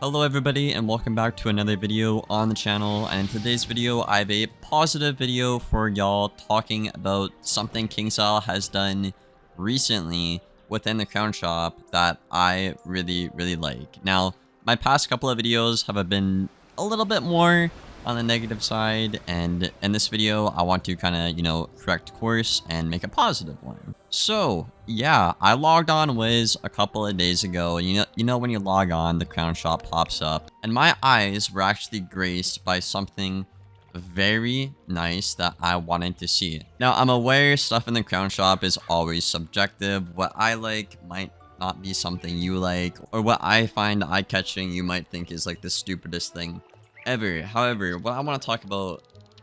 Hello everybody and welcome back to another video on the channel, and in today's video I have a positive video for y'all talking about something Kingsisle has done recently within the crown shop that I really like. Now, my past couple of videos have been a little bit more on the negative side, and in this video I want to kind of, correct course and make a positive one. So yeah, I logged on Wiz a couple of days ago, and you know when you log on, the crown shop pops up, and my eyes were actually graced by something very nice that I wanted to see. Now, I'm aware stuff in the crown shop is always subjective. What I like might not be something you like, or what I find eye-catching you might think is like the stupidest thing ever. However, what I want to talk about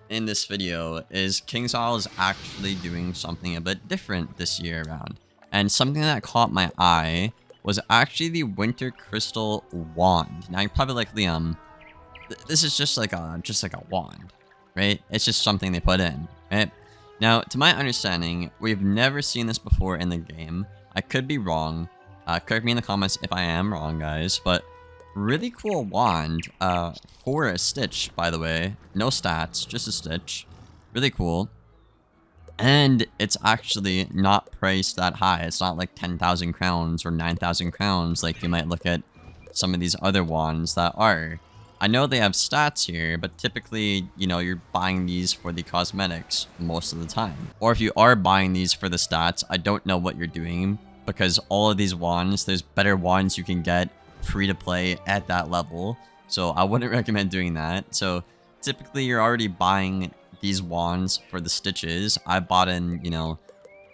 in this video is Kingsisle is actually doing something a bit different this year around. And something that caught my eye was actually the Winter Crystal Wand. Now, you're probably like, Liam, this is just like a wand, right? It's just something they put in, right? Now, to my understanding, we've never seen this before in the game. I could be wrong. Correct me in the comments if I am wrong, guys. But really cool wand for a Stitch, by the way. No stats, just a Stitch. Really cool. And it's actually not priced that high. It's not like 10,000 crowns or 9,000 crowns like you might look at some of these other wands that are. I know they have stats here, but typically, you're buying these for the cosmetics most of the time. Or if you are buying these for the stats, I don't know what you're doing, because all of these wands, there's better wands you can get free to play at that level. So I wouldn't recommend doing that. So typically you're already buying these wands for the Stitches. I bought in,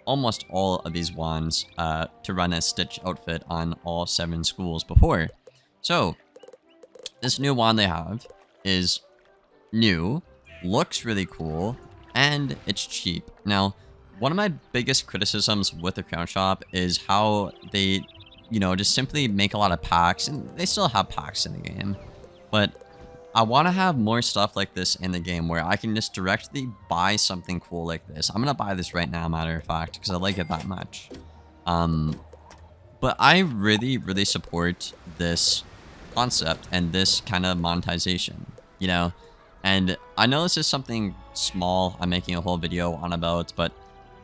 almost all of these wands to run a Stitch outfit on all 7 schools before. So this new wand they have is new, looks really cool, and it's cheap. Now, one of my biggest criticisms with the crown shop is how they just simply make a lot of packs, and they still have packs in the game. But I want to have more stuff like this in the game where I can just directly buy something cool like this. I'm going to buy this right now, matter of fact, because I like it that much. But I really support this concept and this kind of monetization, And I know this is something small I'm making a whole video on about, but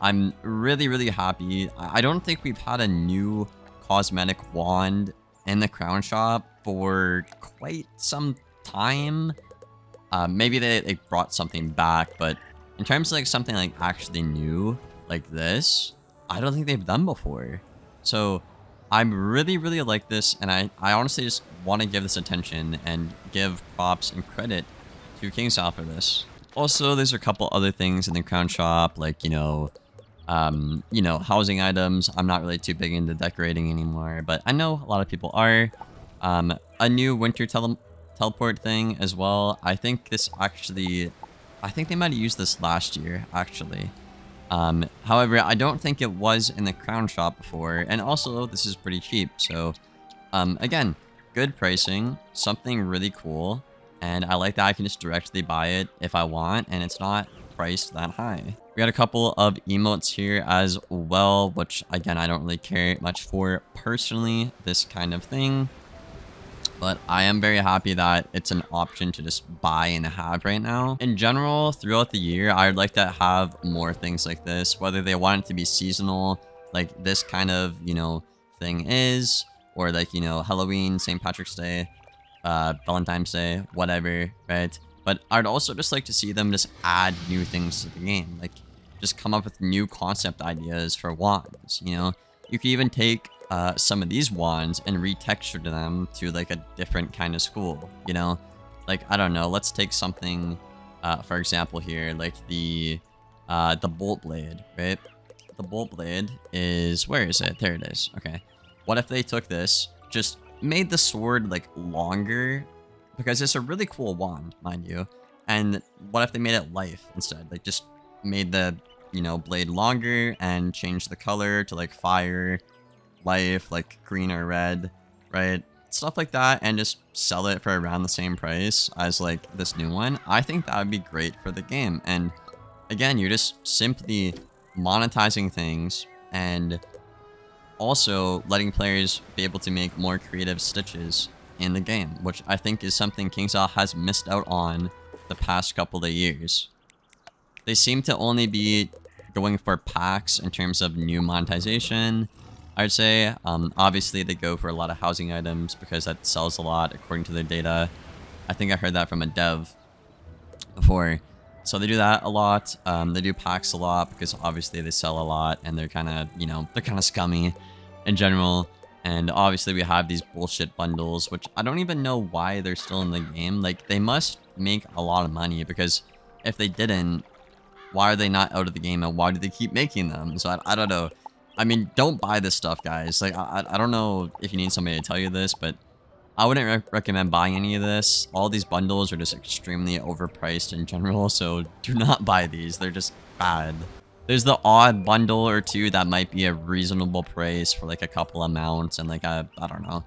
I'm really happy. I don't think we've had a new cosmetic wand in the crown shop for quite some time. Maybe they brought something back, but in terms of like something like actually new like this, I don't think they've done before. So I'm really like this, and I honestly just want to give this attention and give props and credit to Kingsisle for this. Also, there's a couple other things in the crown shop, like housing items. I'm not really too big into decorating anymore, but I know a lot of people are. A new winter teleport thing as well. I think they might have used this last year, actually. However, I don't think it was in the crown shop before, and also this is pretty cheap. So, again, good pricing, something really cool, and I like that I can just directly buy it if I want, and it's not priced that high. We got a couple of emotes here as well, which again, I don't really care much for personally, this kind of thing. But I am very happy that it's an option to just buy and have right now. In general, throughout the year, I'd like to have more things like this, whether they want it to be seasonal, like this kind of, thing is, or like, Halloween, St. Patrick's Day, Valentine's Day, whatever, right? But I'd also just like to see them just add new things to the game, like just come up with new concept ideas for wands, You could even take some of these wands and retexture them to like a different kind of school, Like, I don't know, let's take something, for example here, like the bolt blade, right? The bolt blade is, where is it? There it is. Okay. What if they took this, just made the sword like longer, because it's a really cool wand, mind you. And what if they made it life instead? Like, just made the, blade longer and changed the color to like fire, life, like green or red, right? Stuff like that, and just sell it for around the same price as like this new one. I think that would be great for the game. And again, you're just simply monetizing things and also letting players be able to make more creative Stitches in the game, which I think is something Kingsisle has missed out on the past couple of years. They seem to only be going for packs in terms of new monetization, I'd say. Obviously, they go for a lot of housing items because that sells a lot according to their data. I think I heard that from a dev before. So they do that a lot. They do packs a lot because obviously they sell a lot and they're kind of, you know, they're kind of scummy in general. And obviously we have these bullshit bundles, which I don't even know why they're still in the game. Like, they must make a lot of money, because if they didn't, why are they not out of the game and why do they keep making them? So I don't know. I mean, don't buy this stuff, guys. Like, I don't know if you need somebody to tell you this, but I wouldn't recommend buying any of this. All these bundles are just extremely overpriced in general, so do not buy these. They're just bad. There's the odd bundle or two that might be a reasonable price for like a couple of mounts and like a, I don't know,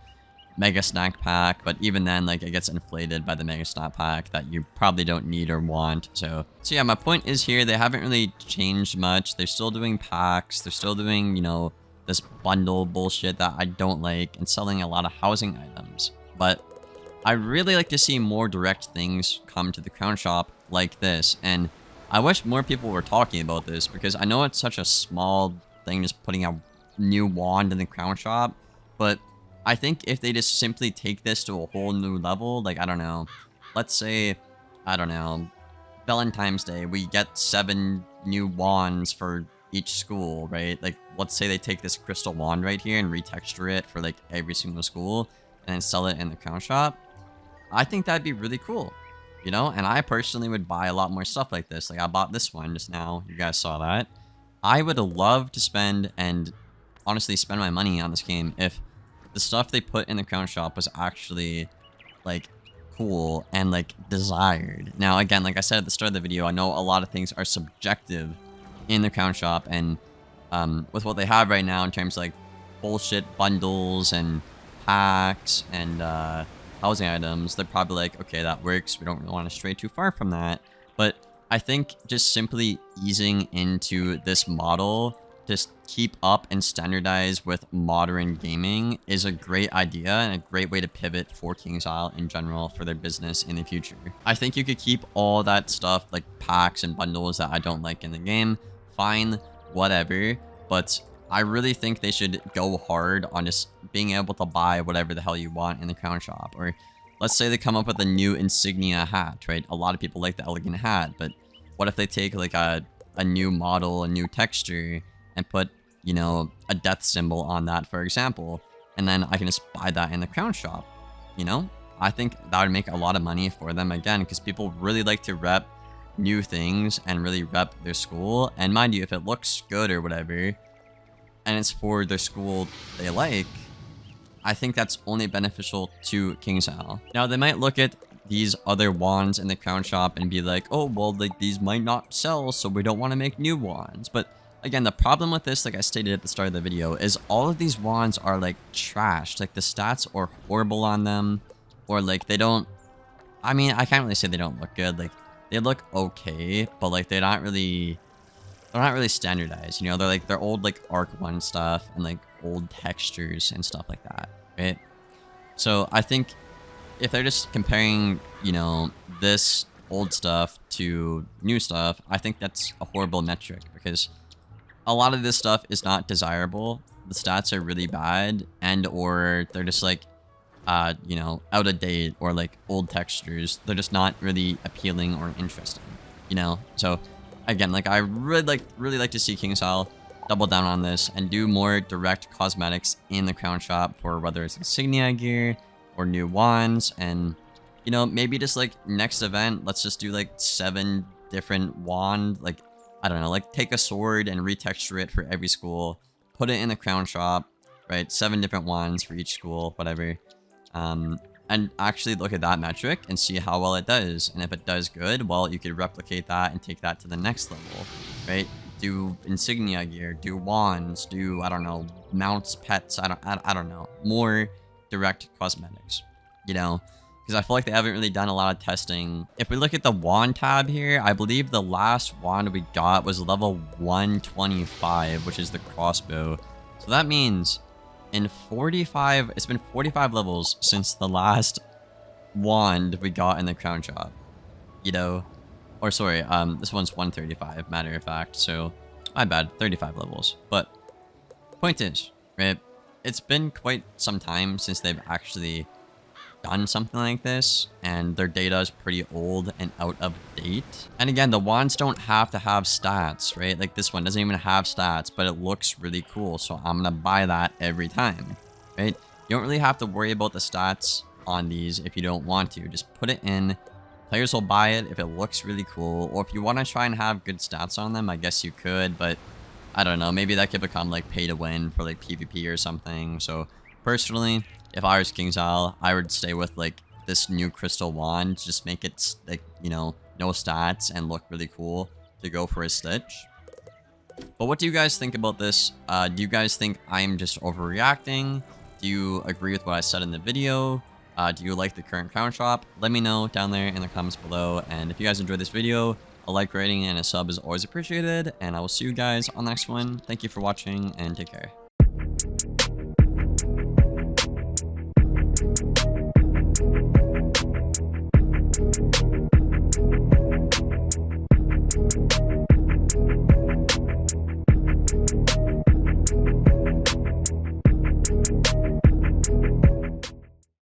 mega snack pack, but even then, like, it gets inflated by the mega snack pack that you probably don't need or want. So yeah, my point is here, they haven't really changed much. They're still doing packs. They're still doing, you know, this bundle bullshit that I don't like, and selling a lot of housing items. But I really like to see more direct things come to the crown shop like this, and I wish more people were talking about this, because I know it's such a small thing, just putting a new wand in the crown shop, but I think if they just simply take this to a whole new level, like, I don't know, let's say, I don't know, Valentine's Day, we get 7 new wands for each school, right? Like, let's say they take this crystal wand right here and retexture it for like every single school and then sell it in the crown shop. I think that'd be really cool, you know? And I personally would buy a lot more stuff like this. Like, I bought this one just now. You guys saw that. I would love to spend, and honestly spend my money on this game if the stuff they put in the crown shop was actually like cool and like desired. Now, again, like I said at the start of the video, I know a lot of things are subjective in the crown shop, and with what they have right now in terms of like bullshit bundles and packs and housing items, they're probably like, okay, that works, we don't really want to stray too far from that. But I think just simply easing into this model, just keep up and standardize with modern gaming, is a great idea and a great way to pivot for Kingsisle in general for their business in the future. I think you could keep all that stuff like packs and bundles that I don't like in the game, fine, whatever, but I really think they should go hard on just being able to buy whatever the hell you want in the crown shop. Or let's say they come up with a new insignia hat, right? A lot of people like the elegant hat, but what if they take like a new model, a new texture, and put, you know, a death symbol on that, for example, and then I can just buy that in the crown shop, you know? I think that would make a lot of money for them, again, because people really like to rep new things and really rep their school. And mind you, if it looks good or whatever, and it's for their school they like, I think that's only beneficial to Kingsisle. Now, they might look at these other wands in the crown shop and be like, oh, well, like, these might not sell, so we don't want to make new wands. But again, the problem with this, like I stated at the start of the video, is all of these wands are like trash. Like, the stats are horrible on them, or like they don't, I mean, I can't really say they don't look good. Like, they look okay, but like they're not really standardized, you know? They're old like Arc 1 stuff and like old textures and stuff like that, right? So I think if they're just comparing, you know, this old stuff to new stuff, I think that's a horrible metric, because a lot of this stuff is not desirable. The stats are really bad, and or they're just like, you know, out of date, or like old textures. They're just not really appealing or interesting, you know? So again, like, I really like to see Kingsisle double down on this and do more direct cosmetics in the crown shop for whether it's insignia gear or new wands. And, you know, maybe just like next event, let's just do like 7 different wand, like, I don't know, like take a sword and retexture it for every school, put it in the crown shop, right? 7 different wands for each school, whatever. And actually look at that metric and see how well it does. And if it does good, well, you could replicate that and take that to the next level, right? Do insignia gear, do wands, do, I don't know, mounts, pets, I don't know, more direct cosmetics, you know? Because I feel like they haven't really done a lot of testing. If we look at the wand tab here, I believe the last wand we got was level 125, which is the crossbow. So that means in 45, it's been 45 levels since the last wand we got in the crown shop, you know, or sorry, this one's 135, matter of fact, so my bad, 35 levels. But point is, right, it's been quite some time since they've actually done something like this, and their data is pretty old and out of date. And again, the wands don't have to have stats, right? Like this one doesn't even have stats, but it looks really cool, so I'm gonna buy that every time, right? You don't really have to worry about the stats on these if you don't want to. Just put it in. Players will buy it if it looks really cool, or if you want to try and have good stats on them, I guess you could, but I don't know, maybe that could become like pay to win for like PvP or something. So personally, if I was Kingsisle, I would stay with like this new crystal wand. Just make it like, you know, no stats and look really cool to go for a Stitch. But what do you guys think about this? Do you guys think I'm just overreacting? Do you agree with what I said in the video? Do you like the current crown shop? Let me know down there in the comments below. And if you guys enjoyed this video, a like, rating, and a sub is always appreciated. And I will see you guys on the next one. Thank you for watching and take care.